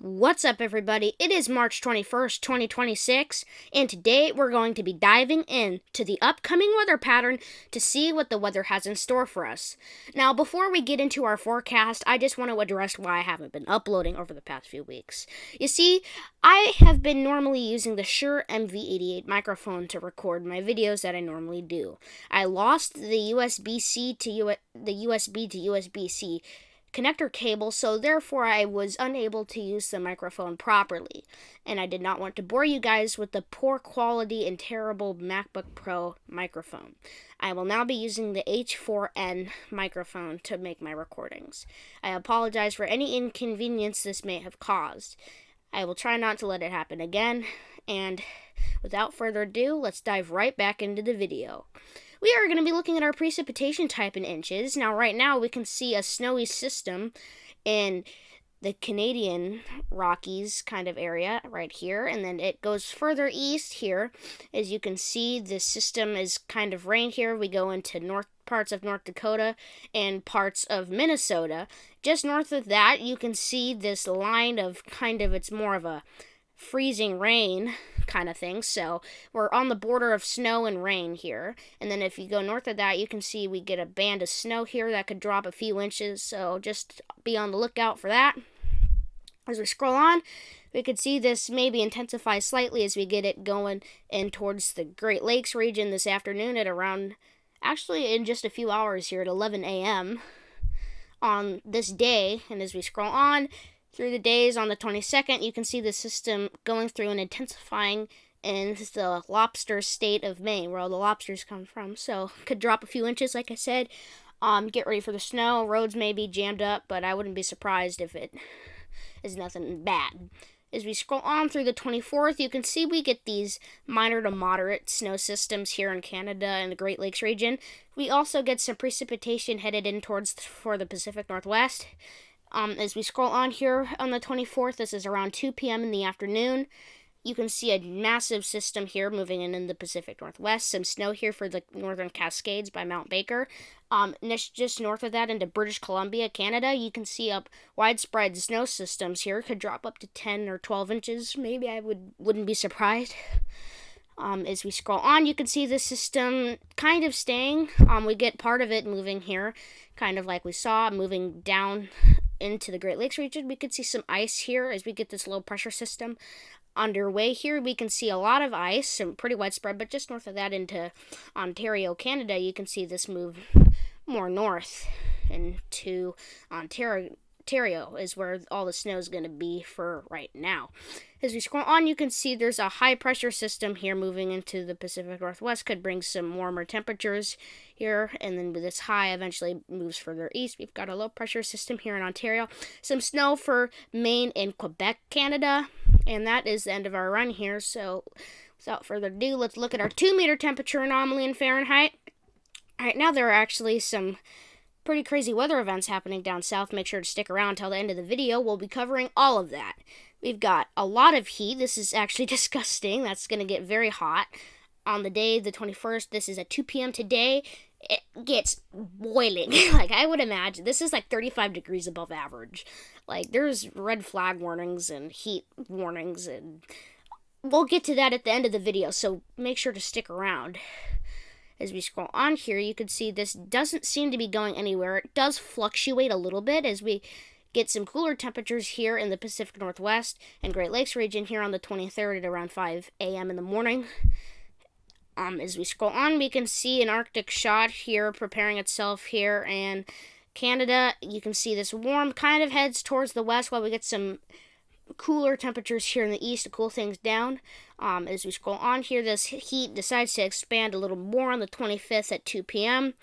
What's up, everybody? It is March 21st, 2026, and today we're going to be diving into the upcoming weather pattern to see what the weather has in store for us. Now, before we get into our forecast, I just want to address why I haven't been uploading over the past few weeks. You see, I have been normally using the Shure MV88 microphone to record my videos that I normally do. I lost the USB-C to the USB to USB-C connector cable, so therefore I was unable to use the microphone properly, and I did not want to bore you guys with the poor quality and terrible MacBook Pro microphone. I will now be using the H4n microphone to make my recordings. I apologize for any inconvenience this may have caused. I will try not to let it happen again, and without further ado, let's dive right back into the video. We are going to be looking at our precipitation type in inches. Now, right now, we can see a snowy system in the Canadian Rockies kind of area right here, and then it goes further east here. As you can see, the system is kind of rain here. We go into parts of North Dakota and parts of Minnesota. Just north of that, you can see this line of it's more of a freezing rain kind of thing, so we're on the border of snow and rain here. And then if you go north of that, you can see we get a band of snow here that could drop a few inches, so just be on the lookout for that. As we scroll on, we could see this maybe intensify slightly as we get it going in towards the Great Lakes region this afternoon at around, actually in just a few hours here at 11 a.m. on this day. And as we scroll on through the days on the 22nd, you can see the system going through and intensifying in the lobster state of Maine, where all the lobsters come from. So, could drop a few inches, like I said. Get ready for the snow. Roads may be jammed up, but I wouldn't be surprised if it is nothing bad. As we scroll on through the 24th, you can see we get these minor to moderate snow systems here in Canada and the Great Lakes region. We also get some precipitation headed in for the Pacific Northwest. As we scroll on here on the 24th, this is around 2 p.m. in the afternoon. You can see a massive system here moving in the Pacific Northwest. Some snow here for the Northern Cascades by Mount Baker. Just north of that into British Columbia, Canada, you can see widespread snow systems here. Could drop up to 10 or 12 inches. Maybe I wouldn't be surprised. As we scroll on, you can see the system kind of staying. We get part of it moving here, kind of like we saw, moving down into the Great Lakes region. We could see some ice here as we get this low pressure system underway here. We can see a lot of ice and pretty widespread, but just north of that into Ontario, Canada, you can see this move more north into Ontario is where all the snow is going to be for right now. As we scroll on, you can see there's a high pressure system here moving into the Pacific Northwest. Could bring some warmer temperatures here, and then this high eventually moves further east. We've got a low pressure system here in Ontario. Some snow for Maine and Quebec, Canada, and that is the end of our run here. So without further ado, let's look at our 2-meter temperature anomaly in Fahrenheit. Right now, there are actually some pretty crazy weather events happening down south. Make sure to stick around till the end of the video. We'll be covering all of that. We've got a lot of heat. This is actually disgusting. That's going to get very hot. On the day, the 21st, this is at 2 p.m. today. It gets boiling. Like, I would imagine. This is like 35 degrees above average. Like, there's red flag warnings and heat warnings, and we'll get to that at the end of the video, so make sure to stick around. As we scroll on here, you can see this doesn't seem to be going anywhere. It does fluctuate a little bit as we get some cooler temperatures here in the Pacific Northwest and Great Lakes region here on the 23rd at around 5 a.m. in the morning. As we scroll on, we can see an Arctic shot here preparing itself here in Canada. You can see this warm kind of heads towards the west while we get some cooler temperatures here in the east to cool things down. As we scroll on here, this heat decides to expand a little more on the 25th at 2 p.m.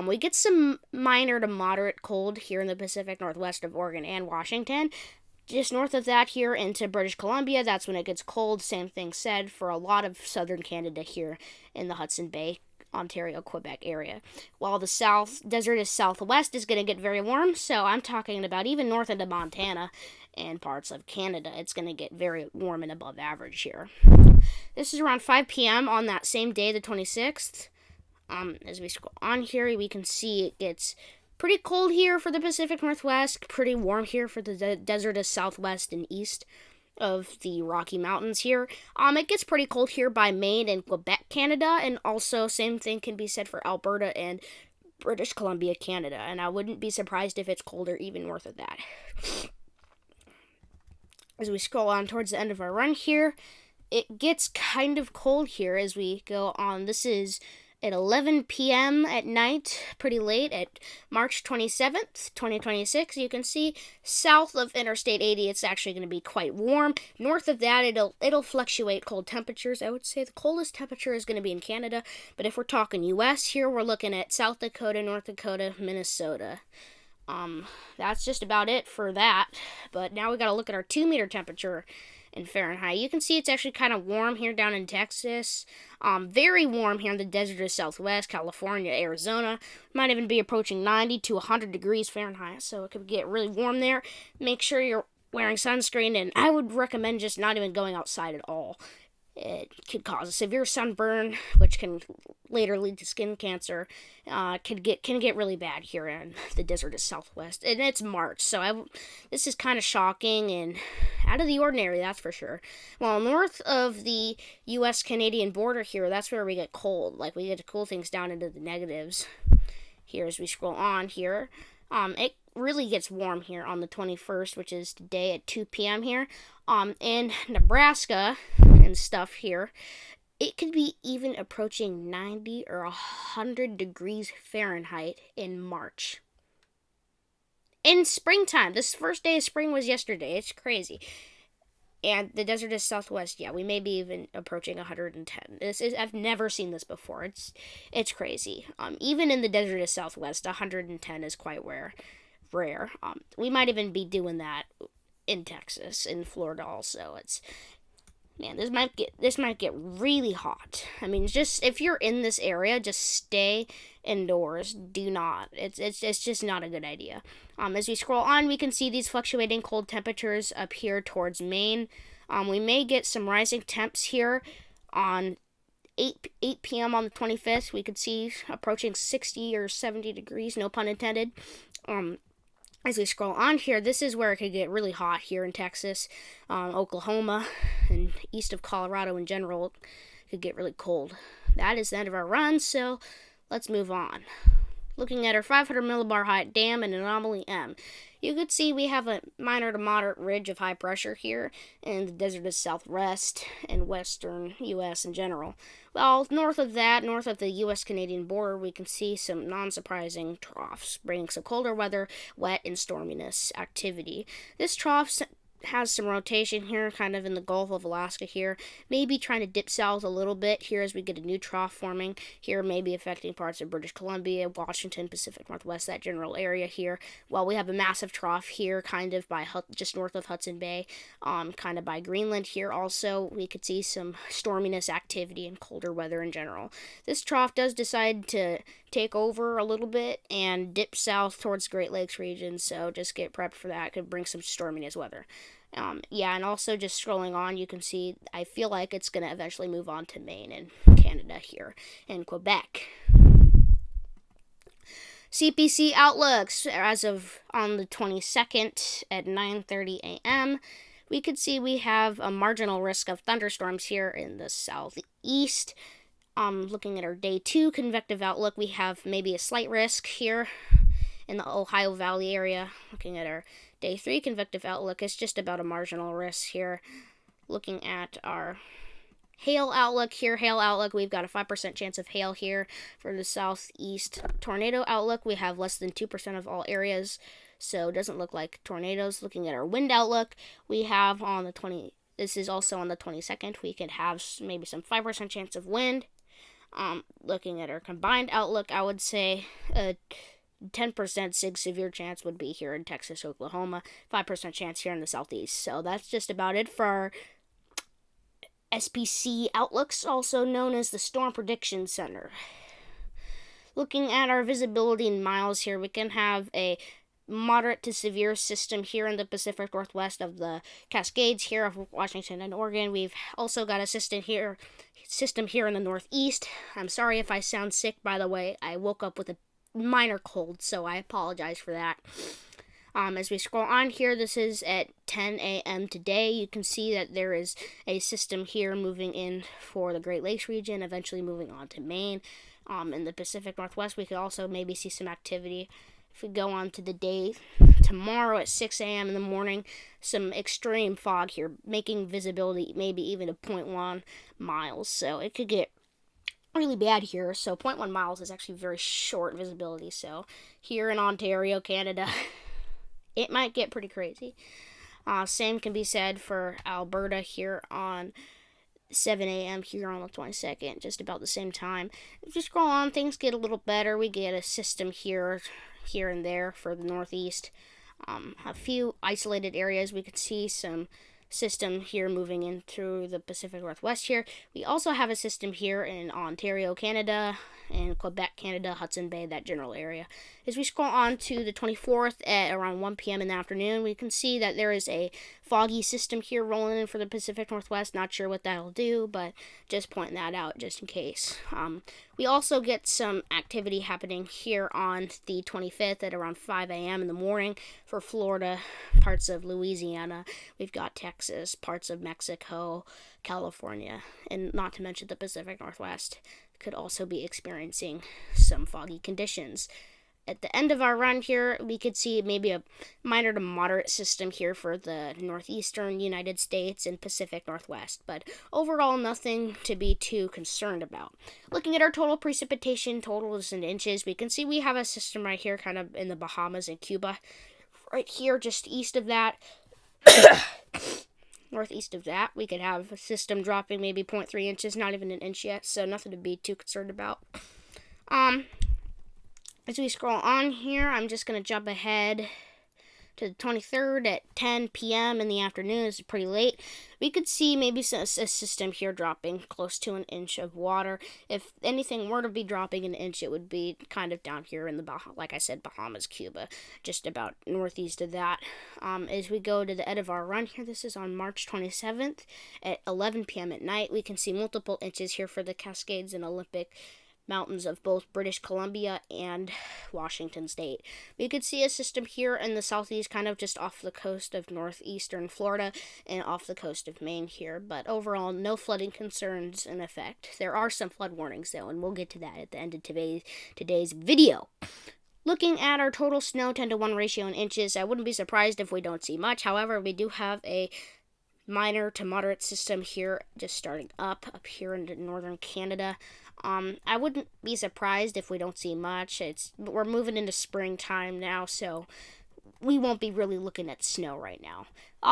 We get some minor to moderate cold here in the Pacific Northwest of Oregon and Washington. Just north of that here into British Columbia, that's when it gets cold. Same thing said for a lot of southern Canada here in the Hudson Bay, Ontario, Quebec area. While the desert is southwest is going to get very warm, so I'm talking about even north into Montana and parts of Canada. It's going to get very warm and above average here. This is around 5 p.m. on that same day, the 26th. As we scroll on here, we can see it gets Pretty cold here for the Pacific Northwest, pretty warm here for the desert southwest and east of the Rocky Mountains here. It gets pretty cold here by Maine and Quebec, Canada, and also same thing can be said for Alberta and British Columbia, Canada, and I wouldn't be surprised if it's colder even north of that. As we scroll on towards the end of our run here, it gets kind of cold here as we go on. This is at 11 p.m. at night, pretty late, at March 27th, 2026. You can see south of Interstate 80, it's actually going to be quite warm. North of that, it'll fluctuate cold temperatures. I would say the coldest temperature is going to be in Canada, but if we're talking U.S. here, we're looking at South Dakota, North Dakota, Minnesota. That's just about it for that. But now we got to look at our 2-meter temperature in Fahrenheit. You can see it's actually kind of warm here down in Texas. Very warm here in the desert of Southwest, California, Arizona. Might even be approaching 90 to 100 degrees Fahrenheit, so it could get really warm there. Make sure you're wearing sunscreen, and I would recommend just not even going outside at all. It could cause a severe sunburn, which can later lead to skin cancer. Can get really bad here in the desert of Southwest, and it's March, so this is kind of shocking and out of the ordinary, that's for sure. Well, north of the U.S.-Canadian border here, that's where we get cold. Like, we get to cool things down into the negatives. Here, as we scroll on here, it really gets warm here on the 21st, which is today at 2 p.m. here. In Nebraska and stuff here, it could be even approaching 90 or 100 degrees Fahrenheit in March. In springtime. This first day of spring was yesterday. It's crazy. And the desert is Southwest. Yeah, we may be even approaching 110. I've never seen this before. It's crazy. Even in the desert is Southwest, 110 is quite rare. We might even be doing that in Texas, in Florida also. This might get really hot. I mean, just if you're in this area, just stay indoors. Do not. It's just not a good idea. As we scroll on, we can see these fluctuating cold temperatures up here towards Maine. We may get some rising temps here on 8 p.m. on the 25th. We could see approaching 60 or 70 degrees, no pun intended. As we scroll on here, this is where it could get really hot here in Texas, Oklahoma, and east of Colorado in general. It could get really cold. That is the end of our run, so let's move on. Looking at our 500 millibar height dam and anomaly M, you could see we have a minor to moderate ridge of high pressure here in the desert of Southwest and western U.S. in general. Well, north of that, north of the U.S.-Canadian border, we can see some non-surprising troughs, bringing some colder weather, wet, and storminess activity. This trough has some rotation here, kind of in the Gulf of Alaska here, maybe trying to dip south a little bit here as we get a new trough forming here, maybe affecting parts of British Columbia, Washington, Pacific Northwest, that general area here. Well, we have a massive trough here, kind of by just north of Hudson Bay, kind of by Greenland here also. We could see some storminess activity and colder weather in general. This trough does decide to take over a little bit and dip south towards Great Lakes region, so just get prepped for that. It could bring some storminess weather. And also just scrolling on, you can see I feel like it's going to eventually move on to Maine and Canada here and Quebec. CPC outlooks as of on the 22nd at 9:30 a.m. We could see we have a marginal risk of thunderstorms here in the southeast. Looking at our day 2 convective outlook, we have maybe a slight risk here in the Ohio Valley area. Looking at our day 3 convective outlook, it's just about a marginal risk here. Looking at our hail outlook here, we've got a 5% chance of hail here for the southeast. Tornado outlook, we have less than 2% of all areas, so it doesn't look like tornadoes. Looking at our wind outlook, we have on the this is also on the 22nd, we could have maybe some 5% chance of wind. Looking at our combined outlook, I would say 10% severe chance would be here in Texas, Oklahoma, 5% chance here in the southeast. So that's just about it for our SPC outlooks, also known as the Storm Prediction Center. Looking at our visibility in miles here, we can have a moderate to severe system here in the Pacific Northwest of the Cascades here of Washington and Oregon. We've also got a system here in the Northeast. I'm sorry if I sound sick, by the way. I woke up with a minor cold, so I apologize for that. As we scroll on here, this is at 10 a.m. today. You can see that there is a system here moving in for the Great Lakes region, eventually moving on to Maine. In the Pacific Northwest, we could also maybe see some activity. If we go on to the day tomorrow at 6 a.m. in the morning, some extreme fog here, making visibility maybe even to 0.1 miles. So it could get really bad here. So 0.1 miles is actually very short visibility. So here in Ontario, Canada, it might get pretty crazy. Same can be said for Alberta here on 7 a.m. here on the 22nd, just about the same time. If you scroll on, things get a little better. We get a system here and there for the northeast. A few isolated areas. We could see some system here moving in through the Pacific Northwest here. We also have a system here in Ontario, Canada, and Quebec, Canada, Hudson Bay, that general area. As we scroll on to the 24th at around 1 p.m. in the afternoon, we can see that there is a foggy system here rolling in for the Pacific Northwest. Not sure what that'll do, but just pointing that out just in case. We also get some activity happening here on the 25th at around 5 a.m. in the morning for Florida, parts of Louisiana. We've got Texas, parts of Mexico, California, and not to mention the Pacific Northwest could also be experiencing some foggy conditions. At the end of our run here, we could see maybe a minor to moderate system here for the northeastern United States and Pacific Northwest, but overall nothing to be too concerned about. Looking at our total precipitation, totals in inches, we can see we have a system right here kind of in the Bahamas and Cuba. Right here, just east of that, northeast of that, we could have a system dropping maybe 0.3 inches, not even an inch yet, so nothing to be too concerned about. As we scroll on here, I'm just going to jump ahead to the 23rd at 10 p.m. in the afternoon. It's pretty late. We could see maybe a system here dropping close to an inch of water. If anything were to be dropping an inch, it would be kind of down here in the, like I said, Bahamas, Cuba, just about northeast of that. As we go to the end of our run here, this is on March 27th at 11 p.m. at night. We can see multiple inches here for the Cascades and Olympic Mountains of both British Columbia and Washington State. We could see a system here in the southeast, kind of just off the coast of northeastern Florida and off the coast of Maine here, but overall no flooding concerns in effect. There are some flood warnings though, and we'll get to that at the end of today's video. Looking at our total snow 10-to-1 ratio in inches, I wouldn't be surprised if we don't see much. However, we do have a minor to moderate system here just starting up here in northern Canada. I wouldn't be surprised if we don't see much. We're moving into springtime now, so we won't be really looking at snow right now.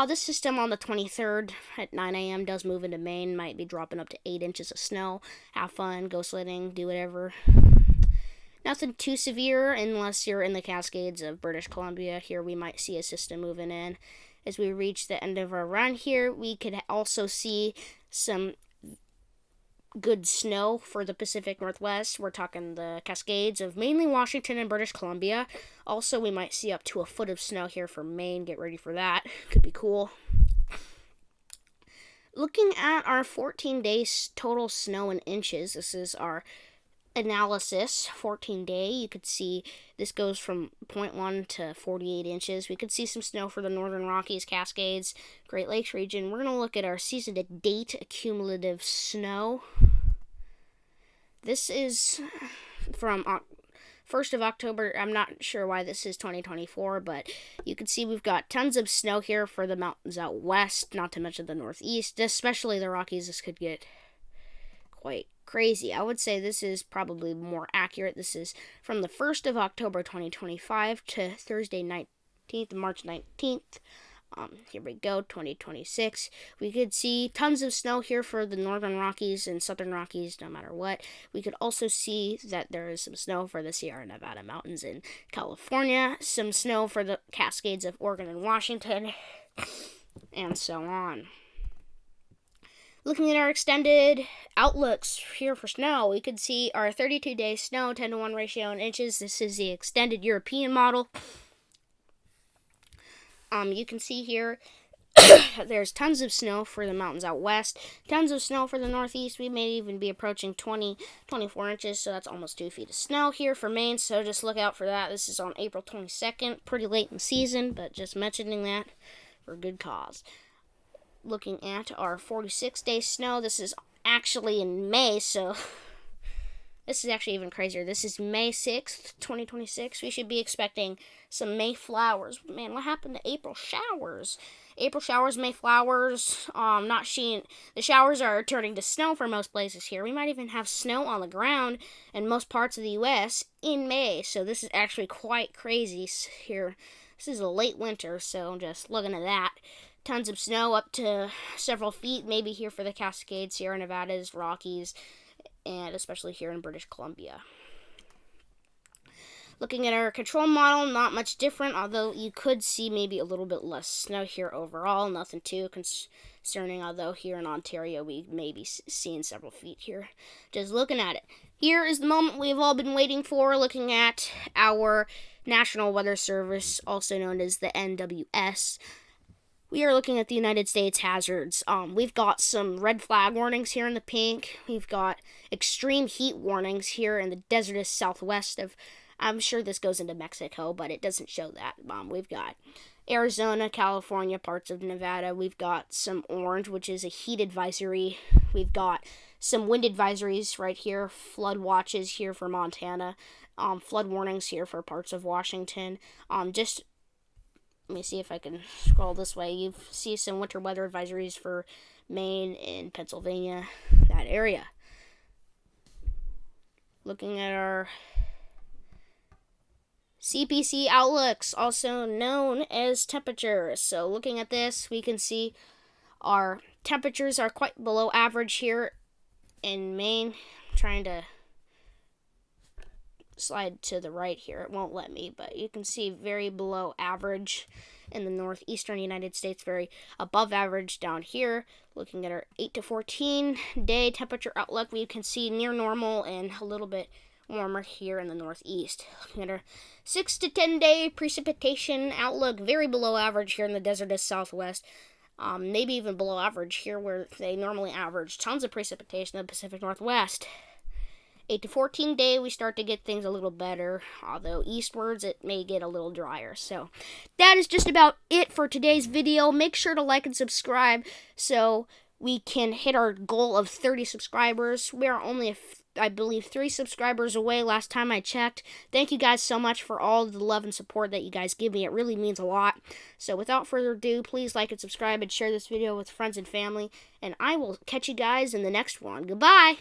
This system on the 23rd at 9 a.m. does move into Maine, might be dropping up to 8 inches of snow. Have fun, go sledding, do whatever. Nothing too severe unless you're in the Cascades of British Columbia. Here we might see a system moving in. As we reach the end of our run here, we could also see some good snow for the Pacific Northwest. We're talking the Cascades of mainly Washington and British Columbia. Also, we might see up to a foot of snow here for Maine. Get ready for that. Could be cool. Looking at our 14 days total snow in inches, this is our analysis 14-day. You could see this goes from 0.1 to 48 inches. We could see some snow for the Northern Rockies, Cascades, Great Lakes region. We're going to look at our season to date cumulative snow. This is from 1st of October. I'm not sure why this is 2024, but you can see we've got tons of snow here for the mountains out west, not to mention the northeast, especially the Rockies. This could get quite crazy. I would say this is probably more accurate. This is from the 1st of October 2025 to Thursday 19th, March 19th. Here we go, 2026. We could see tons of snow here for the Northern Rockies and Southern Rockies, no matter what. We could also see that there is some snow for the Sierra Nevada mountains in California, some snow for the Cascades of Oregon and Washington, and so on. Looking at our extended outlooks here for snow, we could see our 32-day snow, 10-to-1 ratio in inches. This is the extended European model. You can see here There's tons of snow for the mountains out west, tons of snow for the northeast. We may even be approaching 24 inches, so that's almost 2 feet of snow here for Maine, so just look out for that. This is on April 22nd, pretty late in the season, but just mentioning that for good cause. Looking at our 46-day snow, this is actually in May, so this is actually even crazier. This is May 6th, 2026. We should be expecting some May flowers. Man, what happened to April showers? April showers, May flowers. Not seeing. The showers are turning to snow for most places here. We might even have snow on the ground in most parts of the U.S. in May. So this is actually quite crazy here. This is a late winter, so just looking at that. Tons of snow up to several feet, maybe here for the Cascades, Sierra Nevadas, Rockies, and especially here in British Columbia. Looking at our control model, not much different, although you could see maybe a little bit less snow here overall. Nothing too concerning, although here in Ontario we may be seeing several feet here. Just looking at it. Here is the moment we've all been waiting for, looking at our National Weather Service, also known as the NWS. We are looking at the United States hazards. We've got some red flag warnings here in the pink. We've got extreme heat warnings here in the desertous southwest of, I'm sure this goes into Mexico, but it doesn't show that. We've got Arizona, California, parts of Nevada. We've got some orange, which is a heat advisory. We've got some wind advisories right here. Flood watches here for Montana. Flood warnings here for parts of Washington. Let me see if I can scroll this way. You see some winter weather advisories for Maine and Pennsylvania, that area. Looking at our CPC outlooks, also known as temperatures. So looking at this, we can see our temperatures are quite below average here in Maine. I'm trying to slide to the right here. It won't let me, but you can see very below average in the northeastern United States, very above average down here. Looking at our 8 to 14 day temperature outlook, we can see near normal and a little bit warmer here in the northeast. Looking at our 6 to 10 day precipitation outlook, very below average here in the desertous southwest. Maybe even below average here where they normally average tons of precipitation in the Pacific Northwest. 8 to 14 day, we start to get things a little better, although eastwards it may get a little drier. So that is just about it for today's video. Make sure to like and subscribe so we can hit our goal of 30 subscribers. We are only, I believe, 3 subscribers away last time I checked. Thank you guys so much for all the love and support that you guys give me. It really means a lot. So without further ado, please like and subscribe and share this video with friends and family. And I will catch you guys in the next one. Goodbye!